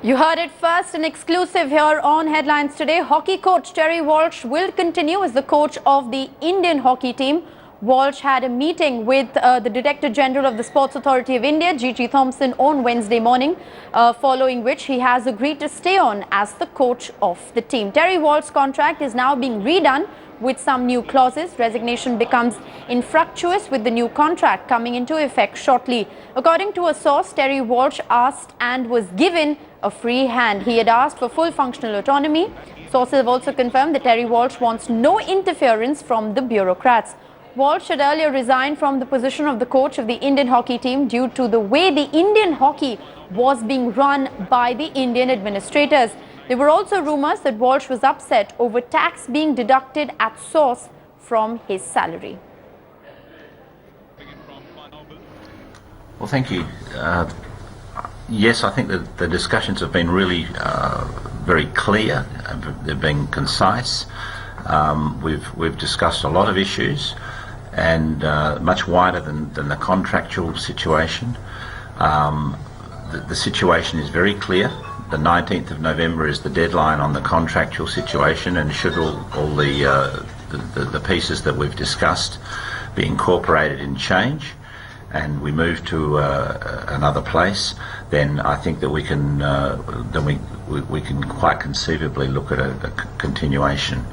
You heard it first, an exclusive here on Headlines Today. Hockey coach Terry Walsh will continue as the coach of the Indian hockey team. Walsh had a meeting with the Director General of the Sports Authority of India, G.G. Thompson, on Wednesday morning, following which he has agreed to stay on as the coach of the team. Terry Walsh's contract is now being redone with some new clauses. Resignation becomes infructuous with the new contract coming into effect shortly. According to a source, Terry Walsh asked and was given a free hand. He had asked for full functional autonomy. Sources have also confirmed that Terry Walsh wants no interference from the bureaucrats. Walsh had earlier resigned from the position of the coach of the Indian hockey team due to the way the Indian hockey was being run by the Indian administrators. There were also rumours that Walsh was upset over tax being deducted at source from his salary. Well, thank you. Yes, I think that the discussions have been really very clear. They've been concise. We've discussed a lot of issues, and much wider than the contractual situation. The situation is very clear. The 19th of November is the deadline on the contractual situation, and should all the pieces that we've discussed be incorporated in change, and we move to another place, then I think that we can we can quite conceivably look at a continuation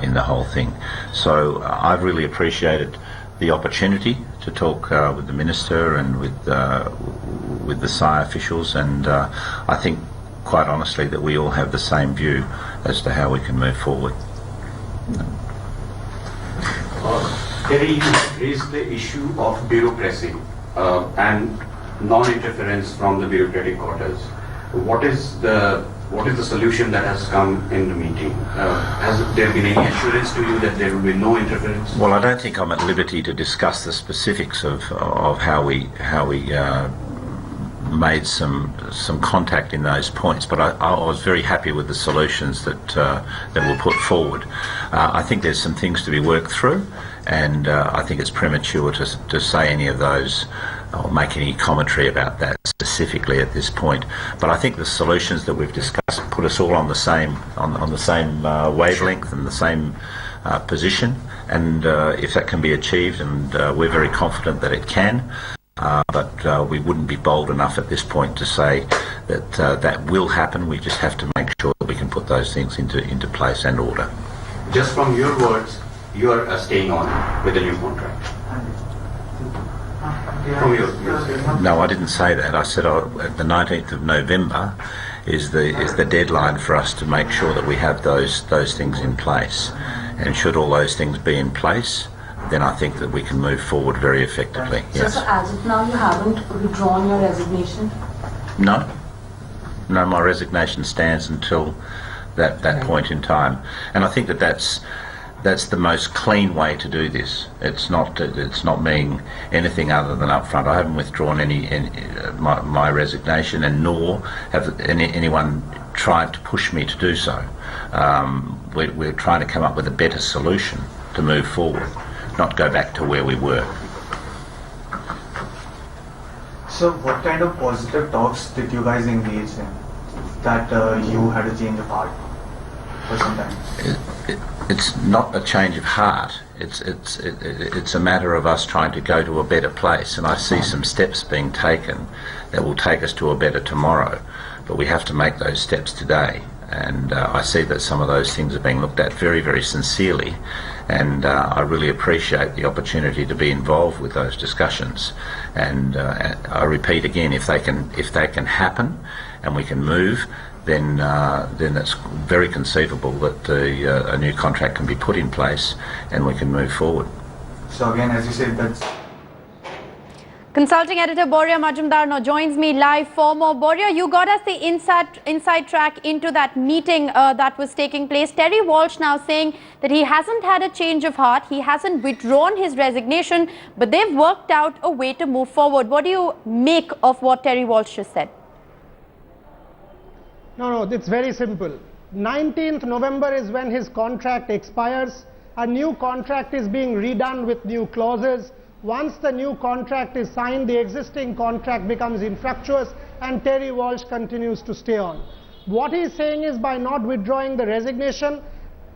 in the whole thing. So I've really appreciated the opportunity to talk with the Minister and with the SAI officials, and I think quite honestly that we all have the same view as to how we can move forward. Terry, you raised the issue of bureaucracy and non-interference from the bureaucratic quarters. What is the solution that has come in the meeting? Has there been any assurance to you that there will be no interference? Well, I don't think I'm at liberty to discuss the specifics of how we made some contact in those points, but I was very happy with the solutions that were put forward. I think there's some things to be worked through, and I think it's premature to say any of those or make any commentary about that specifically at this point. But I think the solutions that we've discussed put us all on the same wavelength and the same position, and if that can be achieved, and we're very confident that it can. But we wouldn't be bold enough at this point to say that that will happen. We just have to make sure that we can put those things into place and order. Just from your words, you are staying on with the new contract. From your No, I didn't say that. I said the 19th of November is the deadline for us to make sure that we have those things in place. And should all those things be in place, then I think that we can move forward very effectively. Yes. So as of now, you haven't withdrawn your resignation? No, my resignation stands until that point in time, and I think that that's the most clean way to do this. It's not being anything other than upfront. I haven't withdrawn my resignation, and nor have anyone tried to push me to do so. We're trying to come up with a better solution to move forward, not go back to where we were. So what kind of positive talks did you guys engage in that you had a change of heart for some time? It's not a change of heart. It's a matter of us trying to go to a better place, and I see some steps being taken that will take us to a better tomorrow, but we have to make those steps today. And I see that some of those things are being looked at very, very sincerely, and I really appreciate the opportunity to be involved with those discussions. And I repeat again, if they can happen and we can move, then that's very conceivable that a new contract can be put in place and we can move forward. So again, as you said, that's... Consulting editor Borya Majumdar now joins me live for more. Borya, you got us the inside track into that meeting that was taking place. Terry Walsh now saying that he hasn't had a change of heart, he hasn't withdrawn his resignation, but they've worked out a way to move forward. What do you make of what Terry Walsh just said? No, it's very simple. 19th November is when his contract expires. A new contract is being redone with new clauses. Once the new contract is signed, the existing contract becomes infructuous and Terry Walsh continues to stay on. What he's saying is, by not withdrawing the resignation,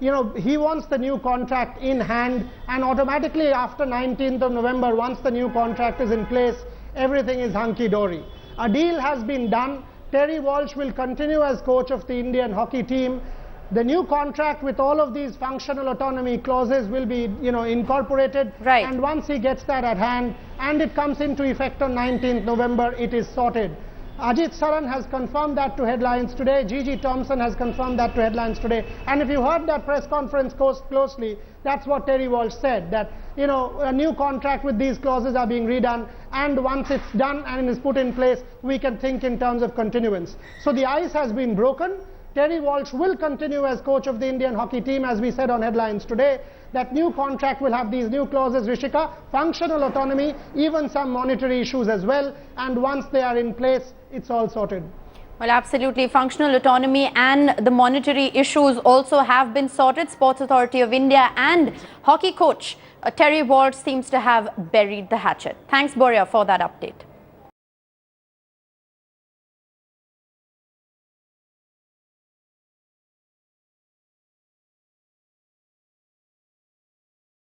he wants the new contract in hand, and automatically after 19th of November, once the new contract is in place, everything is hunky-dory. A deal has been done. Terry Walsh will continue as coach of the Indian hockey team. The new contract with all of these functional autonomy clauses will be, incorporated. Right. And once he gets that at hand and it comes into effect on 19th November, it is sorted. Ajit Saran has confirmed that to Headlines Today. Gigi Thompson has confirmed that to Headlines Today. And if you heard that press conference closely, that's what Terry Walsh said, that, a new contract with these clauses are being redone, and once it's done and is put in place, we can think in terms of continuance. So the ice has been broken. Terry Walsh will continue as coach of the Indian hockey team, as we said on Headlines Today. That new contract will have these new clauses, Rishika, functional autonomy, even some monetary issues as well. And once they are in place, it's all sorted. Well, absolutely. Functional autonomy and the monetary issues also have been sorted. Sports Authority of India and hockey coach Terry Walsh seems to have buried the hatchet. Thanks, Boria, for that update.